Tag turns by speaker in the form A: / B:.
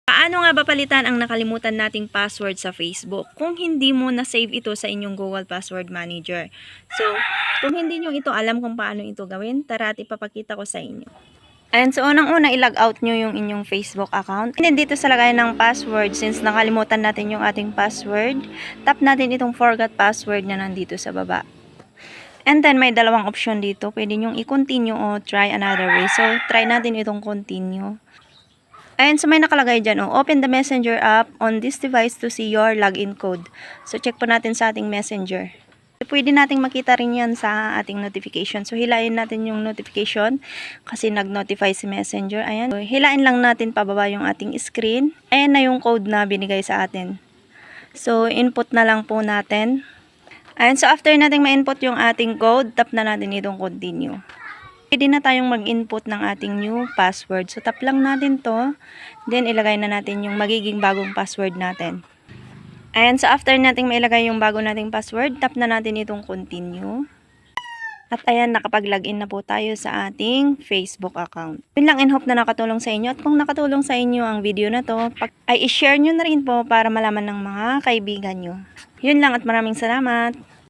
A: Paano nga ba palitan ang nakalimutan nating password sa Facebook kung hindi mo na-save ito sa inyong Google Password Manager? So, kung hindi nyo ito alam kung paano ito gawin, tara at ipapakita ko sa inyo. Ayan, so unang-una i-log out nyo yung inyong Facebook account. And then dito sa lagayan ng password, since nakalimutan natin yung ating password, tap natin itong forgot password na nandito sa baba. And then may dalawang option dito, pwede nyong i-continue o try another way. So, try natin itong continue. Ayan, so may nakalagay dyan, open the Messenger app on this device to see your login code. So, check po natin sa ating Messenger. Pwede nating makita rin yan sa ating notification. So, hilain natin yung notification kasi nag-notify si Messenger. Ayan, so, hilain lang natin pababa yung ating screen. Ayan na yung code na binigay sa atin. So, input na lang po natin. Ayan, so after nating ma-input yung ating code, tap na natin itong continue. Pwede na tayong mag-input ng ating new password. So, tap lang natin to. Then, ilagay na natin yung magiging bagong password natin. Ayan, so after nating mailagay yung bago nating password, tap na natin itong continue. At ayan, nakapag-login na po tayo sa ating Facebook account. Yun lang, and hope na nakatulong sa inyo. At kung nakatulong sa inyo ang video na to, ay i-share nyo na rin po para malaman ng mga kaibigan nyo. Yun lang at maraming salamat.